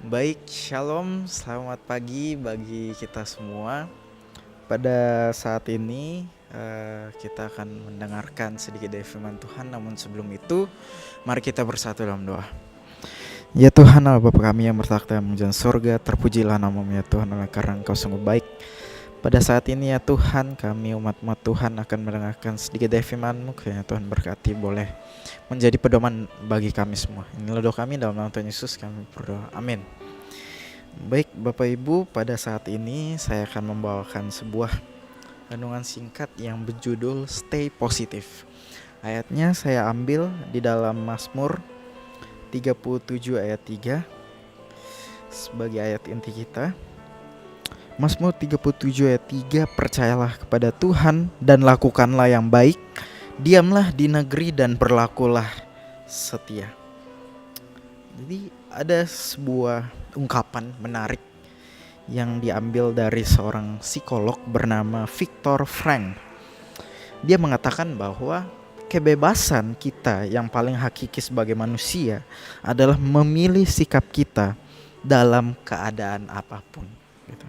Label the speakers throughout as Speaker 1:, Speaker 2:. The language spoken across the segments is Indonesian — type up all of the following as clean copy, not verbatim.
Speaker 1: Baik, shalom, selamat pagi bagi kita semua. Pada saat ini kita akan mendengarkan sedikit dari firman Tuhan. Namun sebelum itu, mari kita bersatu dalam doa. Ya Tuhan Allah Bapa kami yang bertakhta di menjadi surga, terpujilah namamu ya Tuhan, oleh karena Engkau sungguh baik. Pada saat ini ya Tuhan, kami umat-umat Tuhan akan mendengarkan sedikit dari firman-Mu. Kiranya Tuhan berkati, boleh menjadi pedoman bagi kami semua. Inilah doa kami dalam nama Tuhan Yesus, kami berdoa. Amin. Baik Bapak Ibu, pada saat ini saya akan membawakan sebuah renungan singkat yang berjudul Stay Positive. Ayatnya saya ambil di dalam Mazmur 37 ayat 3 sebagai ayat inti kita. Mazmur 37 ayat 3, percayalah kepada Tuhan dan lakukanlah yang baik, diamlah di negeri dan berlakulah setia. Jadi ada sebuah ungkapan menarik yang diambil dari seorang psikolog bernama Viktor Frankl. Dia mengatakan bahwa kebebasan kita yang paling hakiki sebagai manusia adalah memilih sikap kita dalam keadaan apapun. Gitu.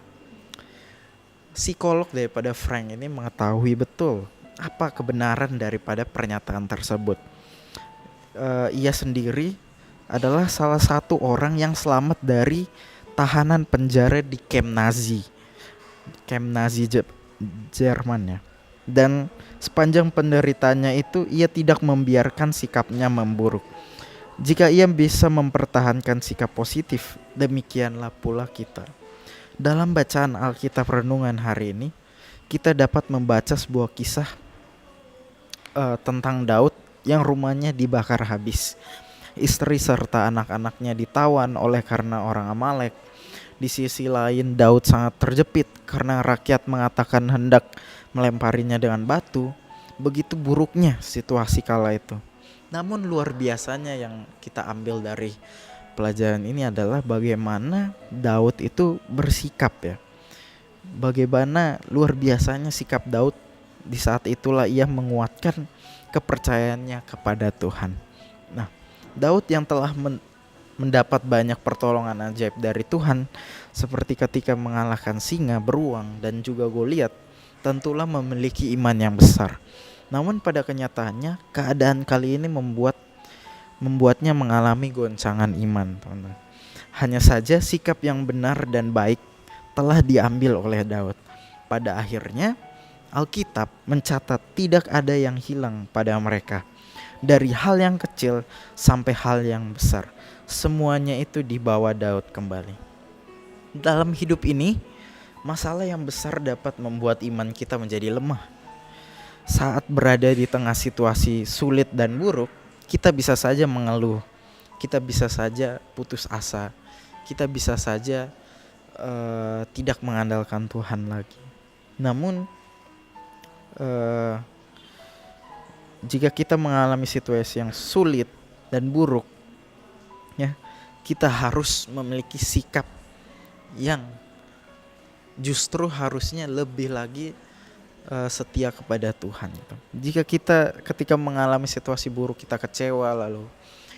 Speaker 1: Psikolog daripada Frank ini mengetahui betul apa kebenaran daripada pernyataan tersebut. Ia sendiri adalah salah satu orang yang selamat dari tahanan penjara di kamp Nazi Jerman ya. Dan sepanjang penderitaannya itu ia tidak membiarkan sikapnya memburuk. Jika ia bisa mempertahankan sikap positif, demikianlah pula kita. Dalam bacaan Alkitab renungan hari ini, kita dapat membaca sebuah kisah tentang Daud yang rumahnya dibakar habis. Istri serta anak-anaknya ditawan oleh karena orang Amalek. Di sisi lain Daud sangat terjepit karena rakyat mengatakan hendak melemparinya dengan batu. Begitu buruknya situasi kala itu. Namun luar biasanya yang kita ambil dari pelajaran ini adalah bagaimana Daud itu bersikap ya. Bagaimana luar biasanya sikap Daud. Di saat itulah ia menguatkan kepercayaannya kepada Tuhan. Nah, Daud yang telah mendapat banyak pertolongan ajaib dari Tuhan, seperti ketika mengalahkan singa, beruang, dan juga Goliat, tentulah memiliki iman yang besar. Namun pada kenyataannya, keadaan kali ini membuatnya mengalami goncangan iman, teman-teman. Hanya saja sikap yang benar dan baik telah diambil oleh Daud. Pada akhirnya, Alkitab mencatat tidak ada yang hilang pada mereka. Dari hal yang kecil sampai hal yang besar, semuanya itu dibawa Daud kembali. Dalam hidup ini, masalah yang besar dapat membuat iman kita menjadi lemah. Saat berada di tengah situasi sulit dan buruk, kita bisa saja mengeluh, kita bisa saja putus asa, kita bisa saja tidak mengandalkan Tuhan lagi. Namun jika kita mengalami situasi yang sulit dan buruk, ya, kita harus memiliki sikap yang justru harusnya lebih lagi setia kepada Tuhan. Gitu. Jika kita ketika mengalami situasi buruk kita kecewa, lalu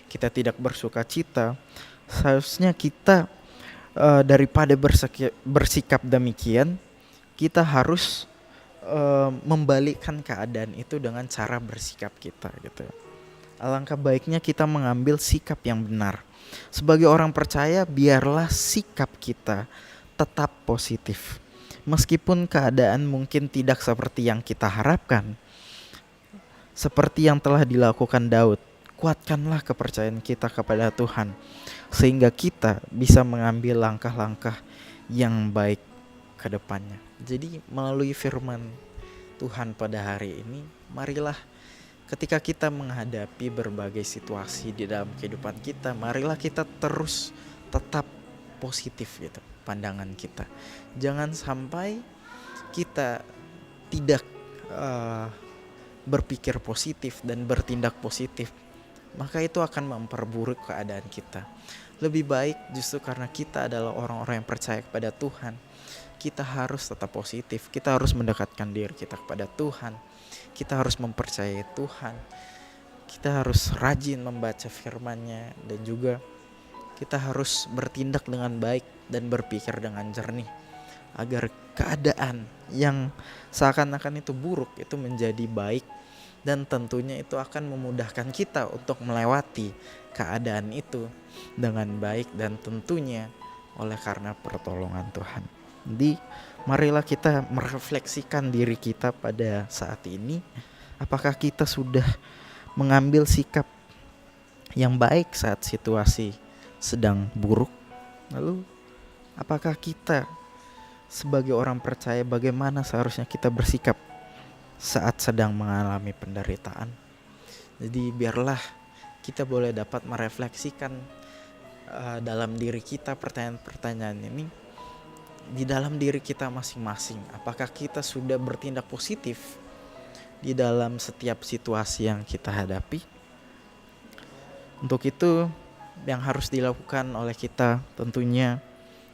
Speaker 1: kita tidak bersuka cita, seharusnya kita daripada bersikap demikian, kita harus membalikkan keadaan itu dengan cara bersikap kita gitu. Alangkah baiknya kita mengambil sikap yang benar. Sebagai orang percaya, biarlah sikap kita tetap positif. Meskipun keadaan mungkin tidak seperti yang kita harapkan. Seperti yang telah dilakukan Daud, kuatkanlah kepercayaan kita kepada Tuhan sehingga kita bisa mengambil langkah-langkah yang baik ke depannya. Jadi melalui firman Tuhan pada hari ini, marilah ketika kita menghadapi berbagai situasi di dalam kehidupan kita, marilah kita terus tetap positif gitu pandangan kita. Jangan sampai kita tidak berpikir positif dan bertindak positif, maka itu akan memperburuk keadaan kita. Lebih baik justru karena kita adalah orang-orang yang percaya kepada Tuhan, kita harus tetap positif, kita harus mendekatkan diri kita kepada Tuhan, kita harus mempercayai Tuhan, kita harus rajin membaca firman-Nya dan juga kita harus bertindak dengan baik dan berpikir dengan jernih agar keadaan yang seakan-akan itu buruk itu menjadi baik, dan tentunya itu akan memudahkan kita untuk melewati keadaan itu dengan baik dan tentunya oleh karena pertolongan Tuhan. Jadi marilah kita merefleksikan diri kita pada saat ini, apakah kita sudah mengambil sikap yang baik saat situasi sedang buruk? Lalu apakah kita sebagai orang percaya bagaimana seharusnya kita bersikap saat sedang mengalami penderitaan? Jadi biarlah kita boleh dapat merefleksikan dalam diri kita pertanyaan-pertanyaan ini di dalam diri kita masing-masing. Apakah kita sudah bertindak positif di dalam setiap situasi yang kita hadapi? Untuk itu yang harus dilakukan oleh kita tentunya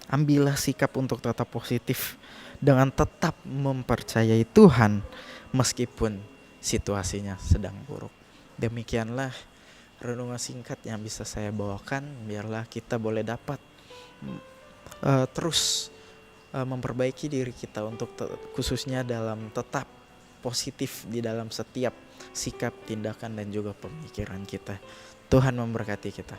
Speaker 1: ambillah sikap untuk tetap positif dengan tetap mempercayai Tuhan meskipun situasinya sedang buruk. Demikianlah renungan singkat yang bisa saya bawakan. Biarlah kita boleh dapat terus memperbaiki diri kita untuk khususnya dalam tetap positif di dalam setiap sikap, tindakan, dan juga pemikiran kita. Tuhan memberkati kita.